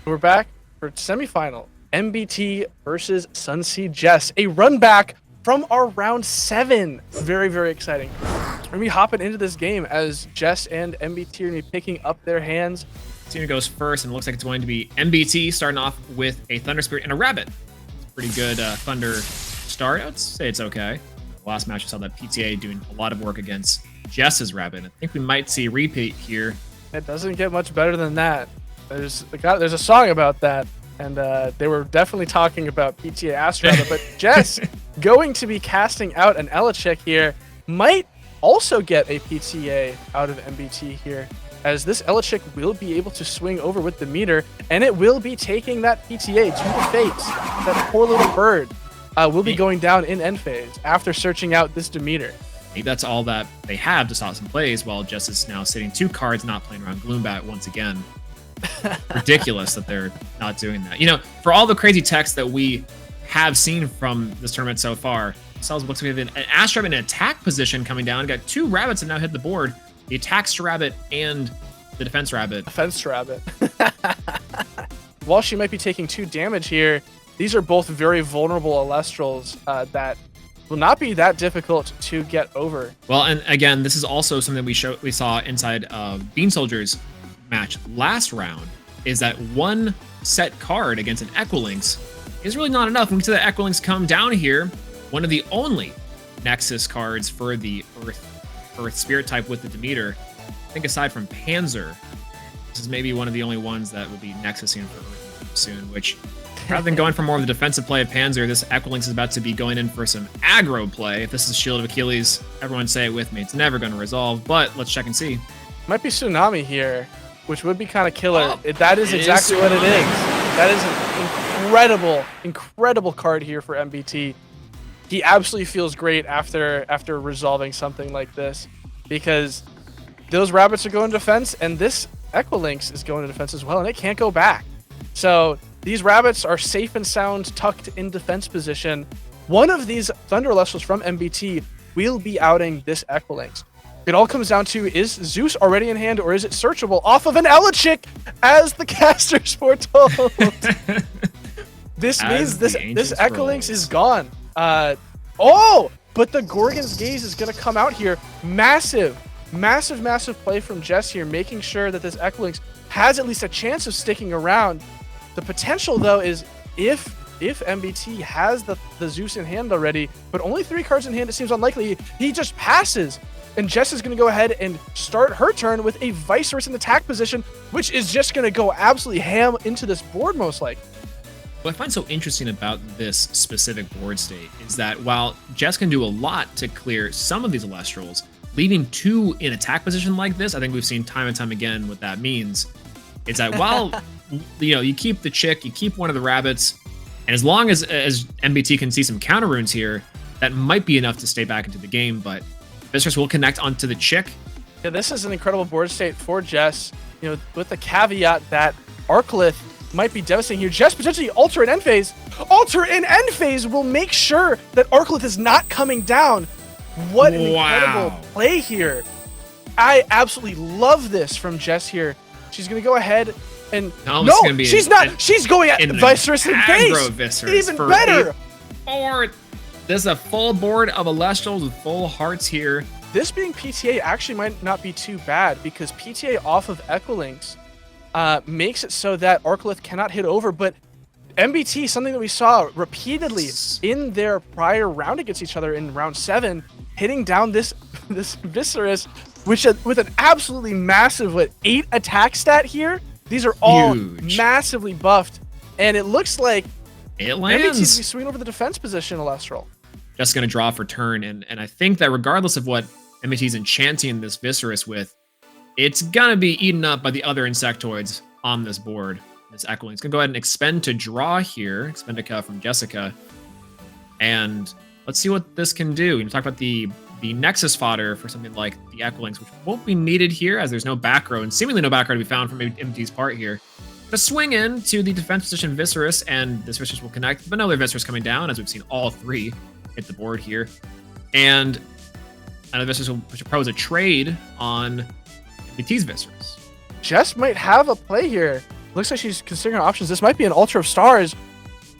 We're back for semifinal. MBT versus SunseedJess. A run back from our round 7. Very, very exciting. We're going to be hopping into this game as Jess and MBT are going to be picking up their hands. Tina goes first, and it looks like it's going to be MBT starting off with a Thunder Spirit and a Rabbit. It's a pretty good Thunder start. I would say it's okay. Last match, we saw that PTA doing a lot of work against Jess's Rabbit. I think we might see a repeat here. It doesn't get much better than that. There's a song about that, and they were definitely talking about PTA Astro Rabbit, but Jess going to be casting out an Elechick here, might also get a PTA out of MBT here, as this Elechick will be able to swing over with the meter, and it will be taking that PTA to the face. That poor little bird will be going down in end phase after searching out this Demeter. I think that's all that they have to stop some plays, while Jess is now sitting 2 cards, not playing around Gloombat once again. Ridiculous that they're not doing that. You know, for all the crazy text that we have seen from this tournament so far, Cells looks like we have an Astro Rabbit in attack position coming down. Got 2 Rabbits that now hit the board. The Attacks Rabbit and the Defense Rabbit. Defense Rabbit. While she might be taking 2 damage here, these are both very vulnerable Elestrals that will not be that difficult to get over. Well, and again, this is also something we saw inside of Bean Soldier's match last round, is that 1 set card against an Equilinx is really not enough. When we see that Equilinx come down here, one of the only Nexus cards for the Earth Spirit type with the Demeter, I think aside from Panzer, this is maybe one of the only ones that will be Nexusing for Earth soon, which rather than going for more of the defensive play of Panzer, this Equilinx is about to be going in for some aggro play. If this is Shield of Achilles, everyone say it with me. It's never going to resolve, but let's check and see. Might be Tsunami here, which would be kind of killer. That is exactly what it is. That is an incredible card here for MBT. He absolutely feels great after resolving something like this, because those Rabbits are going to defense, and this Equilinx is going to defense as well, and it can't go back. So these Rabbits are safe and sound, tucked in defense position. One of these Thunder Elestrals from MBT will be outing this Equilinx. It all comes down to, is Zeus already in hand, or is it searchable off of an Elechick, as the casters foretold? This means this Equilinx is gone. But the Gorgon's Gaze is going to come out here. Massive play from Jess here, making sure that this Equilinx has at least a chance of sticking around. The potential, though, is if MBT has the Zeus in hand already, but only 3 cards in hand, it seems unlikely, he just passes. And Jess is going to go ahead and start her turn with a Viserys in attack position, which is just going to go absolutely ham into this board, most likely. What I find so interesting about this specific board state is that while Jess can do a lot to clear some of these Elestrals, leaving 2 in attack position like this, I think we've seen time and time again what that means. It's that while you keep the Chick, you keep one of the Rabbits, and as long as MBT can see some counter runes here, that might be enough to stay back into the game, but Viserys will connect onto the Chick. Yeah, this is an incredible board state for Jess, with the caveat that Arclith might be devastating here. Jess potentially Alter in end phase. Alter in end phase will make sure that Arclith is not coming down. What an incredible play here. I absolutely love this from Jess here. She's going to go ahead and... she's not. She's going at Viserys in face. Even better. This is a full board of Elestrals with full hearts here. This being PTA actually might not be too bad, because PTA off of Equilinx makes it so that Arclith cannot hit over, but MBT, something that we saw repeatedly in their prior round against each other in round 7, hitting down this Viserys, which with an absolutely massive 8 attack stat here. These are all massively buffed, and it looks like it lands. MBT's be swinging over the defense position, Elestral. Just going to draw for turn, and I think that regardless of what MBT's enchanting this Viserys with, it's going to be eaten up by the other Insectoids on this board. This Equilinx is going to go ahead and expend to draw here. Expendica from Jessica. And let's see what this can do. You talk about the Nexus fodder for something like the Equilinx, which won't be needed here, as there's no back row, and seemingly no back row to be found from MBT's part here. Just swing in to the defense position Viserys, and this Viserys will connect, but no other Viserys coming down, as we've seen all 3 hit the board here. And another Viserys will propose a trade on MBT's Viserys. Jess might have a play here. looks like she's considering options. This might be an Ultra of Stars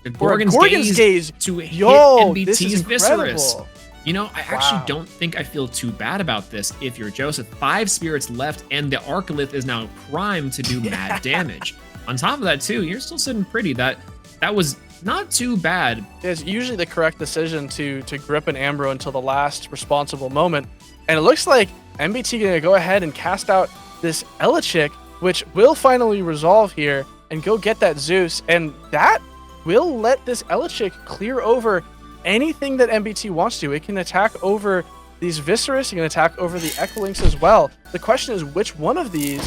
The or a Gorgon's Gaze to hit Yo, this is MBT's Viscerus. incredible. You know, I actually Wow. don't think I feel too bad about this if you're Joseph. 5 spirits left, and the Arcolith is now primed to do mad damage. On top of that, too, you're still sitting pretty. That was not too bad. It's usually the correct decision to grip an Ambro until the last responsible moment. And it looks like MBT going to go ahead and cast out this Elechick, which will finally resolve here and go get that Zeus. And that will let this Elechick clear over anything that MBT wants to. It can attack over these Viscerus, it can attack over the Echolinks as well. The question is, which one of these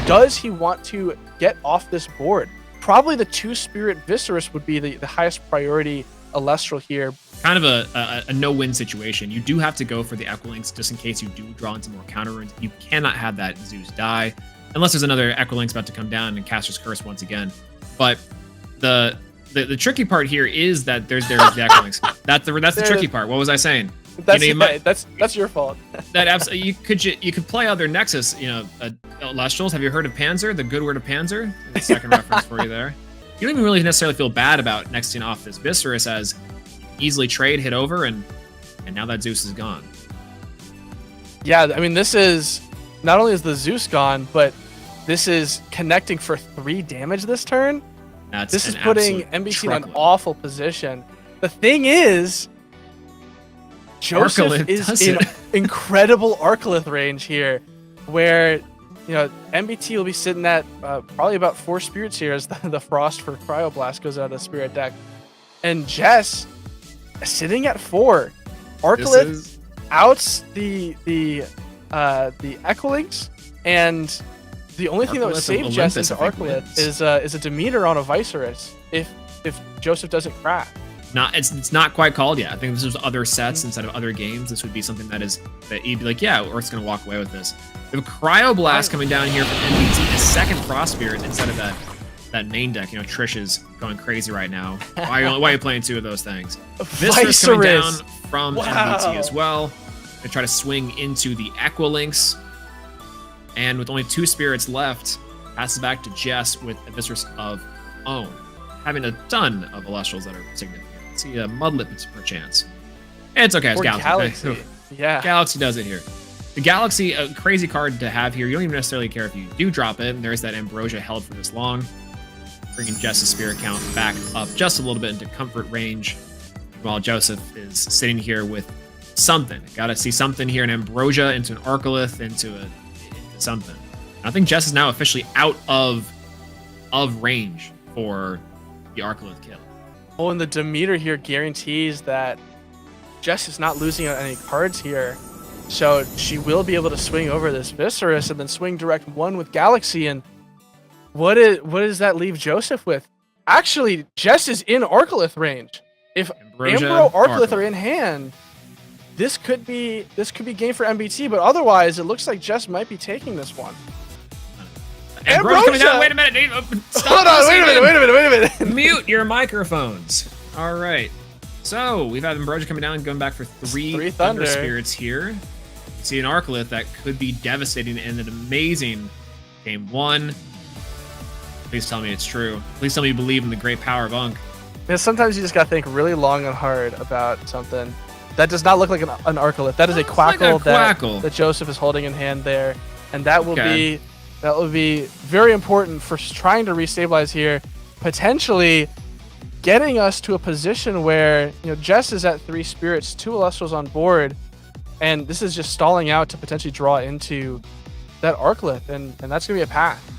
does he want to get off this board? Probably the 2-spirit Viscerus would be the highest priority Elestral here. Kind of a no-win situation. You do have to go for the Echolinks just in case you do draw into more counter runes. You cannot have that Zeus die unless there's another Echolinks about to come down and Caster's Curse once again. But the tricky part here is that there's the Echolinks. That's the tricky part. What was I saying? That's That's your fault. that absolutely you could play other Nexus. You know, Elestrals. Have you heard of Panzer? The good word of Panzer. The second reference for you there. You don't even really necessarily feel bad about nexting off this Viscerus as easily trade, hit over, and now that Zeus is gone. Yeah, I mean, this is not only is the Zeus gone, but this is connecting for 3 damage this turn. This is putting MBT in an awful position. The thing is, Joseph Arcolith is in incredible Arcolith range here, where MBT will be sitting at probably about 4 spirits here as the Frost for Cryoblast goes out of the spirit deck, and Jess sitting at 4. Arcolith outs the Echolinks, and the only thing that would save Jess into Arcolith is a Demeter on a Viserys if Joseph doesn't crack. It's not quite called yet. I think this was other sets instead of other games. This would be something that you'd be like, yeah, Earth's gonna walk away with this. We have a Cryoblast coming down here from MBT, a second Frost Spirit instead of that main deck. You know, Trish is going crazy right now. Why are you playing 2 of those things? Viserys coming down from MBT as well. They try to swing into the Echolinks. And with only 2 spirits left, passes back to Jess with a Viserys of own, having a ton of Elestrals that are significant. Let's see a Mudlip perchance. It's okay, it's Galaxy. Yeah. Galaxy does it here. The Galaxy, a crazy card to have here. You don't even necessarily care if you do drop it. There's that Ambrosia held for this long. Bringing Jess's spirit count back up just a little bit into comfort range, while Joseph is sitting here with something. Gotta see something here, an Ambrosia into an Arcolith, into something. I think Jess is now officially out of range for the Arcolith kill. Oh, and the Demeter here guarantees that Jess is not losing out any cards here. So she will be able to swing over this Viserys and then swing direct 1 with Galaxy. And what does that leave Joseph with? Actually, Jess is in Arcolith range. If Ambro, Arcolith are in hand, this could be game for MBT, but otherwise it looks like Jess might be taking this one. Ambrosia coming down. Wait a minute. Hold on. Wait a minute. Mute your microphones. All right. So we've had Ambrosia coming down and going back for 3 Thunder Spirits here. See an Arcolith that could be devastating in an amazing game 1. Please tell me it's true. Please tell me you believe in the great power of Unk. Yeah, sometimes you just gotta think really long and hard about something. That does not look like an Arcolith. That is a Quackle, that Joseph is holding in hand there, and that will be very important for trying to restabilize here, potentially getting us to a position where Jess is at 3 spirits, 2 Elestrals on board, and this is just stalling out to potentially draw into that Arcolith, and that's gonna be a path.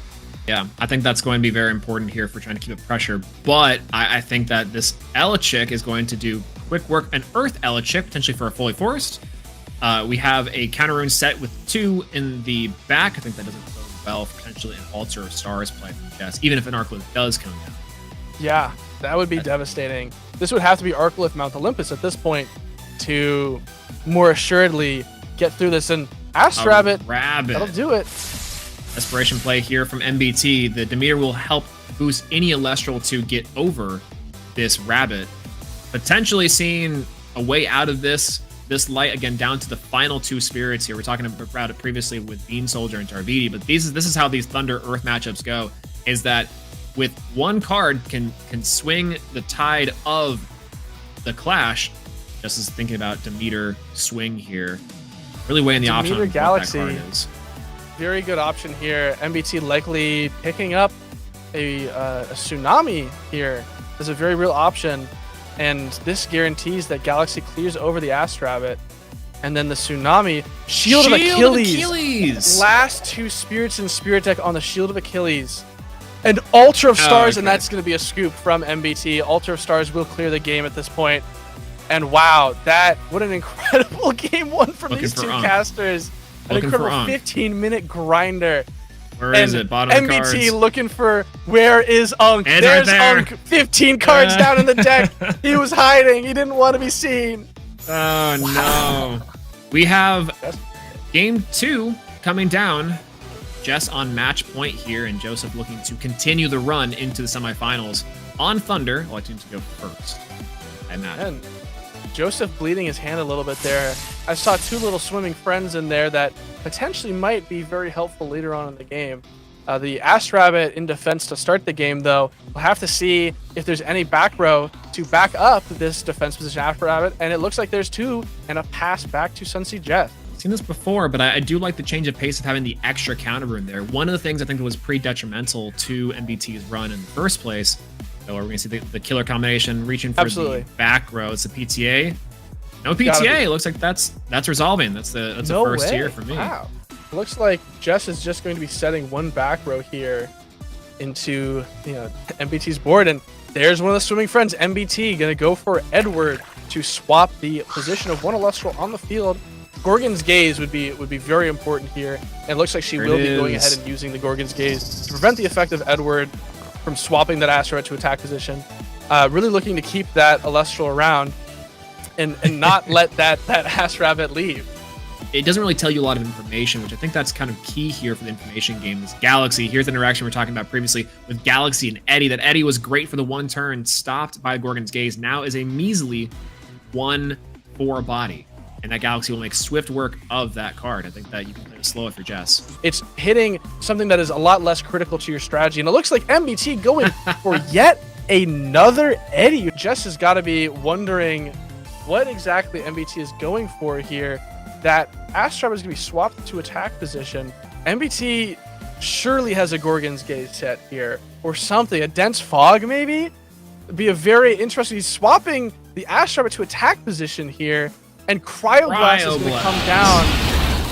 Yeah, I think that's going to be very important here for trying to keep up pressure. But I think that this Elechick is going to do quick work. An Earth Elechick, potentially for a Fully Forest. We have a counter rune set with 2 in the back. I think that doesn't bode well for potentially an Altar of Stars play from Jess, even if an Arcolith does come down. Yeah, that would be devastating. This would have to be Arcolith Mount Olympus at this point to more assuredly get through this. And Astrabbit, that'll do it. Desperation play here from MBT. The Demeter will help boost any Elestral to get over this Rabbit. Potentially seeing a way out of this light, again, down to the final 2 spirits here. We're talking about it previously with Bean Soldier and Tarvidi, but this is how these Thunder Earth matchups go. is that with one card can swing the tide of the clash. Just as thinking about Demeter swing here, really weighing the option on what Galaxy. that card is. Very good option here. MBT likely picking up a Tsunami here is a very real option, and this guarantees that Galaxy clears over the Astrabbit, and then the Tsunami Shield of Achilles. Last 2 spirits in Spirit Deck on the Shield of Achilles, and Ultra of Stars, and that's going to be a scoop from MBT. Ultra of Stars will clear the game at this point, and wow, what an incredible game one from these 2 casters. An incredible 15-minute grinder. Where is it? Bottom of MBT cards. Looking for where is Unk? And there's right there. Unk. 15 cards down in the deck. He was hiding. He didn't want to be seen. Oh no. We have game 2 coming down. Jess on match point here, and Joseph looking to continue the run into the semifinals on Thunder. I'd like him to go first, I imagine. And Joseph bleeding his hand a little bit there. I saw 2 little swimming friends in there that potentially might be very helpful later on in the game. The Astrabbit in defense to start the game, though. We'll have to see if there's any back row to back up this defense position Astrabbit, and it looks like there's 2, and a pass back to SunseedJess. Seen this before, but I do like the change of pace of having the extra counter rune there. One of the things I think that was pretty detrimental to MBT's run in the first place, so we're going to see the killer combination reaching for the back row. It's a PTA. No PTA. It looks like that's resolving. That's a first here for me. Wow. Looks like Jess is just going to be setting 1 back row here into MBT's board, and there's one of the swimming friends. MBT going to go for Edward to swap the position of 1 Elestral on the field. Gorgon's Gaze would be very important here, and it looks like she will be going ahead and using the Gorgon's Gaze to prevent the effect of Edward from swapping that Asteroid to attack position. Really looking to keep that Elestral around and not let that Astrabbit leave. It doesn't really tell you a lot of information, which I think that's kind of key here for the information game. This Galaxy, here's the interaction we were talking about previously with Galaxy and Eddie. That Eddie was great for the 1 turn, stopped by Gorgon's Gaze, now is a measly 1/4 body. And that Galaxy will make swift work of that card. I think that you can play it slow if you're Jess. It's hitting something that is a lot less critical to your strategy. And it looks like MBT going for yet another Eddie. Jess has got to be wondering what exactly MBT is going for here. That Astrabbit is going to be swapped to attack position. MBT surely has a Gorgon's Gaze set here. Or something. A Dense Fog, maybe? It'd be a very interesting... He's swapping the Astrabbit to attack position here. And Cryoblast is going to come down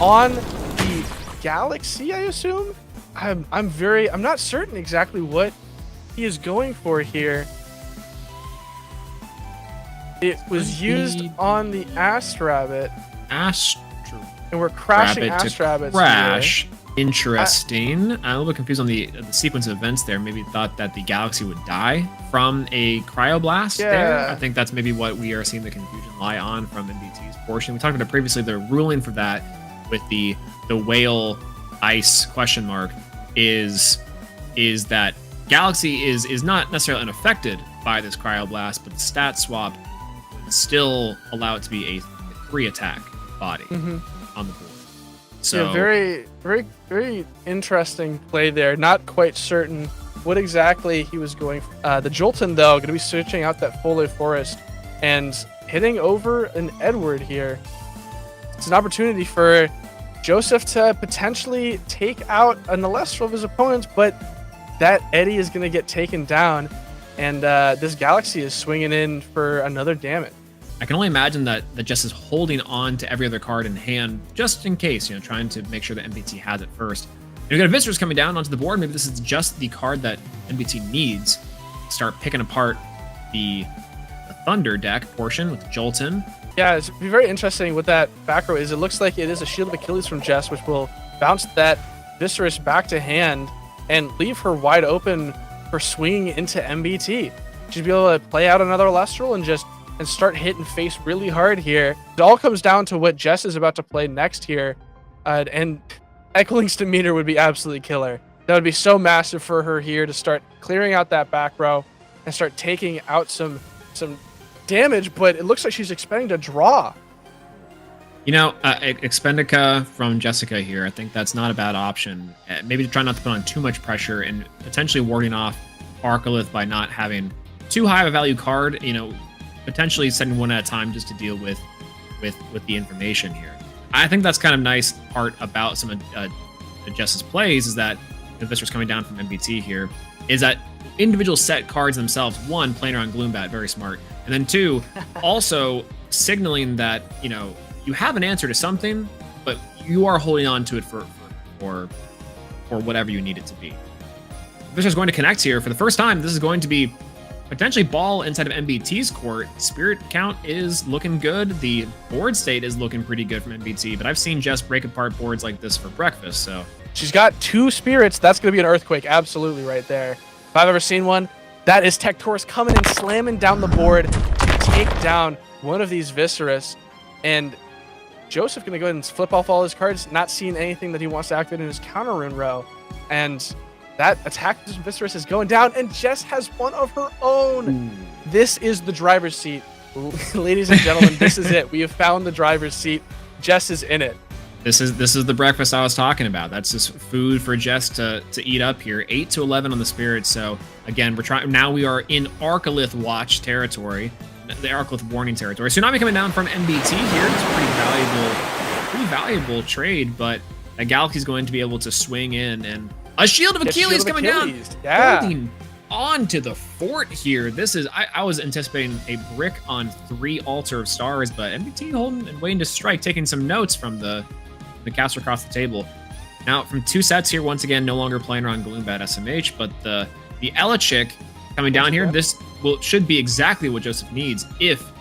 on the Galaxy, I assume? I'm not certain exactly what he is going for here. It was used on the Astrabbit. And we're crashing Astrabbits crash. Here. Interesting. I'm a little bit confused on the sequence of events there. Maybe thought that the Galaxy would die from a Cryoblast there. I think that's maybe what we are seeing the confusion lie on from MBT's portion. We talked about previously the ruling for that with the whale ice question mark is that Galaxy is not necessarily unaffected by this Cryoblast, but the stat swap would still allow it to be a 3 attack body on the board. So very, very, very interesting play there. Not quite certain what exactly he was going for. The Jolton, though, going to be searching out that Foliage Forest and hitting over an Edward here. It's an opportunity for Joseph to potentially take out an Elestral of his opponents, but that Eddie is going to get taken down, and this Galaxy is swinging in for another damage. I can only imagine that Jess is holding on to every other card in hand just in case, trying to make sure that MBT has it first. And we've got visitors coming down onto the board. Maybe this is just the card that MBT needs to start picking apart the Thunder deck portion with Jolton. Yeah, it's be very interesting what that back row is. It looks like it is a Shield of Achilles from Jess, which will bounce that Viscerus back to hand and leave her wide open for swinging into MBT. She'd be able to play out another Elestral and start hitting face really hard here. It all comes down to what Jess is about to play next here. And Echoing's Demeter would be absolutely killer. That would be so massive for her here to start clearing out that back row and start taking out some damage, but it looks like she's expecting to draw. You know, Expendica from Jessica here. I think that's not a bad option. Maybe to try not to put on too much pressure and potentially warding off Arcolith by not having too high of a value card. You know, potentially sending one at a time just to deal with the information here. I think that's kind of nice part about some of Jess's plays is that the Viscer's coming down from MBT here is that individual set cards themselves. One, playing around Gloombat, very smart, and then two, also signaling that you know. You have an answer to something, but you are holding on to it for whatever you need it to be. This is going to connect here for the first time. This is going to be potentially ball inside of MBT's court. Spirit count is looking good. The board state is looking pretty good from MBT, but I've seen Jess break apart boards like this for breakfast. So she's got 2 spirits. That's going to be an earthquake. Absolutely right there. If I've ever seen one, that is Tectorus coming and slamming down the board to take down one of these Viscerus. And Joseph going to go ahead and flip off all his cards, not seeing anything that he wants to activate in his counter rune row. And that attack Viscerus is going down, and Jess has one of her own. Ooh. This is the driver's seat. Ladies and gentlemen, this is it. We have found the driver's seat. Jess is in it. This is the breakfast I was talking about. That's just food for Jess to eat up here. 8 to 11 on the Spirit. So again, we are in Arcolith watch territory. The Arcolith warning territory. Tsunami coming down from MBT here. It's a pretty valuable trade, but a Galaxy's going to be able to swing in, and a Shield of Achilles coming down. Yeah. Holding on to the fort here. This is, I was anticipating a brick on 3 Altar of Stars, but MBT holding and waiting to strike, taking some notes from the caster across the table. Now, from 2 sets here, once again, no longer playing around Gloombat SMH, but the Elechick coming down here, this should be exactly what Joseph needs if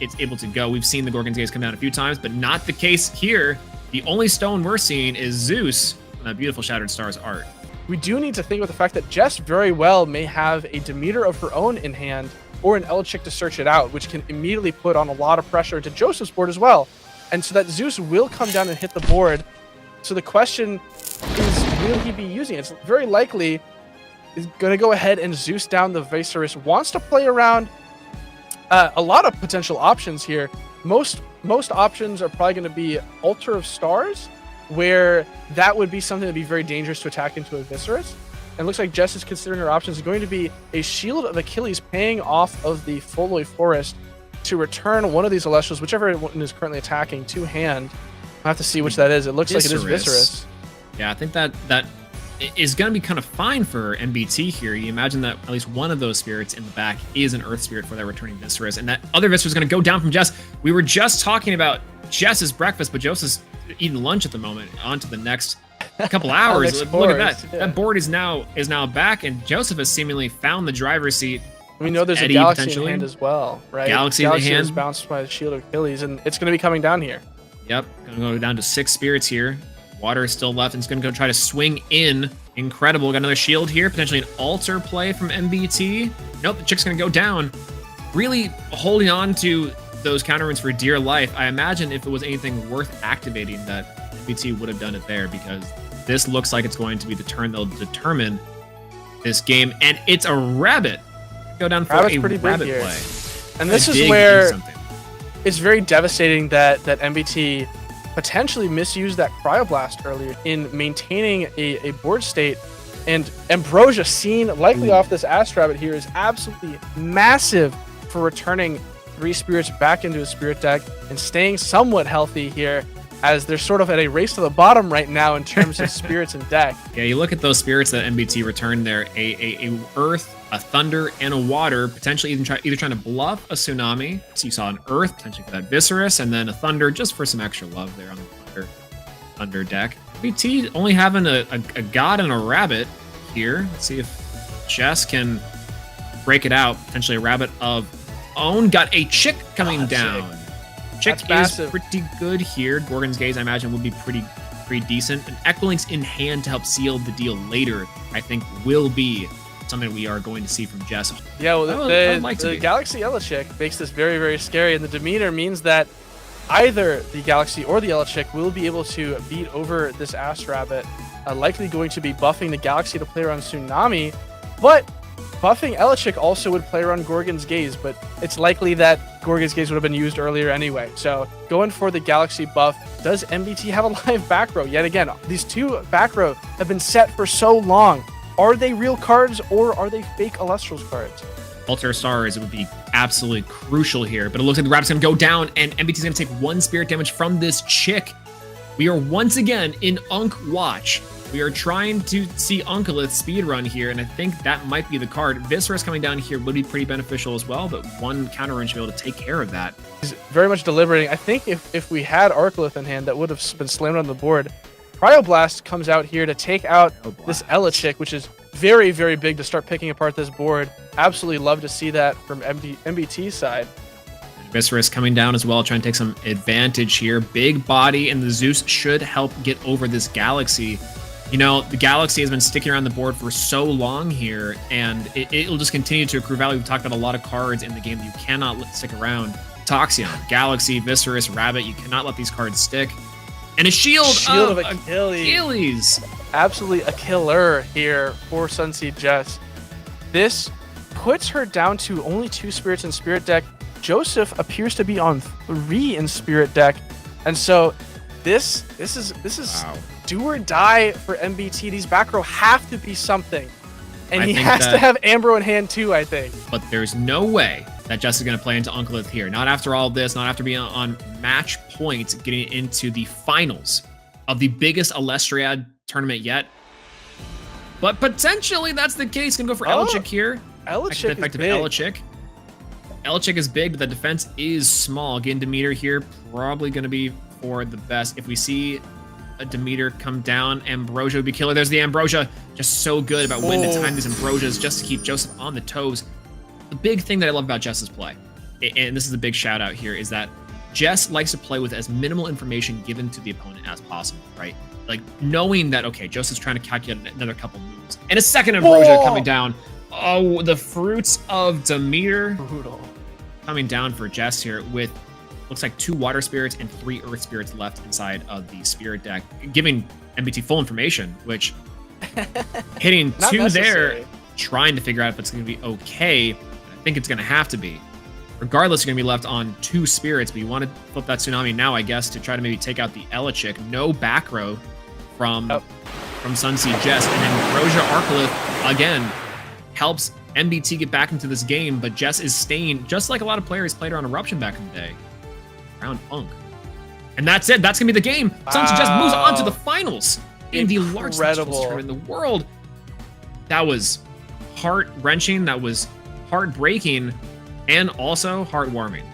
it's able to go. We've seen the Gorgon's Gaze come down a few times, but not the case here. The only stone we're seeing is Zeus on that beautiful Shattered Stars art. We do need to think about the fact that Jess very well may have a Demeter of her own in hand or an Elechick to search it out, which can immediately put on a lot of pressure into Joseph's board as well. And so that Zeus will come down and hit the board. So the question is, will he be using it? It's very likely is going to go ahead and Zeus down the Viscerus. Wants to play around a lot of potential options here. Most options are probably going to be Altar of Stars, where that would be something that would be very dangerous to attack into a Viscerus. And it looks like Jess is considering her options is going to be a Shield of Achilles paying off of the Foloi Forest to return one of these Elestrals, whichever one is currently attacking, to hand. I'll have to see which that is. It looks like it is Viscerus. Yeah, I think that is going to be kind of fine for MBT here. You imagine that at least one of those spirits in the back is an Earth Spirit for that returning Viscerus, and that other Viscerus is going to go down from Jess. We were just talking about Jess's breakfast, but Joseph's eating lunch at the moment. On to the next couple hours. Look at that. Yeah. That board is now back, and Joseph has seemingly found the driver's seat. We know there's Eddie, a Galaxy in hand as well, right? Galaxy in hand is bounced by the Shield of Achilles, and it's going to be coming down here. Yep, going to go down to 6 spirits here. Water is still left, and it's going to go try to swing in. Incredible. Got another shield here. Potentially an altar play from MBT. Nope, the chick's going to go down. Really holding on to those counter runes for dear life. I imagine if it was anything worth activating, that MBT would have done it there, because this looks like it's going to be the turn that'll determine this game. And it's a rabbit. Go down for Rabbit's a pretty rabbit big here. play. And this is where it's very devastating that MBT potentially misused that Cryoblast earlier in maintaining a board state. And Ambrosia, seen likely off this Ass Rabbit here, is absolutely massive for returning 3 spirits back into his spirit deck and staying somewhat healthy here, as they're sort of at a race to the bottom right now in terms of spirits and deck. Yeah, you look at those spirits that MBT returned there, a Earth, a Thunder, and a Water, potentially either trying to bluff a Tsunami. So you saw an Earth, potentially for that Viscerus, and then a Thunder just for some extra love there on the Thunder deck. MBT only having a God and a Rabbit here. Let's see if Jess can break it out. Potentially a Rabbit of own. Got a Chick coming down. Chick is pretty good here. Gorgon's Gaze, I imagine, will be pretty decent. And Equilink's in hand to help seal the deal later, I think, will be something we are going to see from Jess. Yeah, well, the Galaxy Elechick makes this very, very scary, and the demeanor means that either the Galaxy or the Elechick will be able to beat over this Ass Rabbit, likely going to be buffing the Galaxy to play around Tsunami, but buffing Elechick also would play around Gorgon's Gaze, but it's likely that Gorgas Gaze would have been used earlier anyway. So going for the Galaxy buff, does MBT have a live back row? Yet again, these two back row have been set for so long. Are they real cards or are they fake Elestrals cards? Alter Stars would be absolutely crucial here, but it looks like the Raptor's going to go down, and MBT's going to take 1 spirit damage from this chick. We are once again in Unk Watch. We are trying to see Unkalith speedrun here, and I think that might be the card. Viscerus coming down here would be pretty beneficial as well, but 1 counter range to be able to take care of that. He's very much deliberating. I think if we had Arcalith in hand, that would have been slammed on the board. Cryoblast comes out here to take out this Elechick, which is very, very big to start picking apart this board. Absolutely love to see that from MBT's side. Viscerus coming down as well, trying to take some advantage here. Big body, and the Zeus should help get over this Galaxy. You know, the Galaxy has been sticking around the board for so long here, and it'll just continue to accrue value. We've talked about a lot of cards in the game that you cannot let stick around. Toxion, Galaxy, Viscerus, Rabbit, you cannot let these cards stick. And a shield of Achilles. Absolutely a killer here for SunseedJess. This puts her down to only 2 spirits in Spirit deck. Joseph appears to be on 3 in Spirit deck. And so this is wow. Do or die for MBT. These back row have to be something. And he has to have Ambro in hand too, I think. But there's no way that Jess is going to play into Unkalith here. Not after all this, not after being on match point, getting into the finals of the biggest Elestriad tournament yet. But potentially that's the case. Gonna go for Elechick here. Elechick is big. Elechick is big, but the defense is small. Getting Demeter here, probably going to be for the best. If we see a Demeter come down, Ambrosia would be killer. There's the Ambrosia. Just so good about when to time these Ambrosias just to keep Joseph on the toes. The big thing that I love about Jess's play, and this is a big shout out here, is that Jess likes to play with as minimal information given to the opponent as possible, right? Like knowing that, okay, Joseph's trying to calculate another couple moves. And a second Ambrosia coming down. Oh, the fruits of Demeter. Brutal. Coming down for Jess here with, looks like 2 water spirits and 3 earth spirits left inside of the spirit deck, giving MBT full information, which hitting 2 there, trying to figure out if it's going to be okay. I think it's going to have to be. Regardless, you're going to be left on 2 spirits, but you want to flip that Tsunami now, I guess, to try to maybe take out the Elechick. No back row from SunseedJess, and then Ambrosia Arcalith, again, helps MBT get back into this game, but Jess is staying, just like a lot of players played around Eruption back in the day, around Unk. And that's it. That's going to be the game. Wow. SunseedJess moves on to the finals in the largest tournament in the world. That was heart-wrenching. That was heartbreaking and also heartwarming.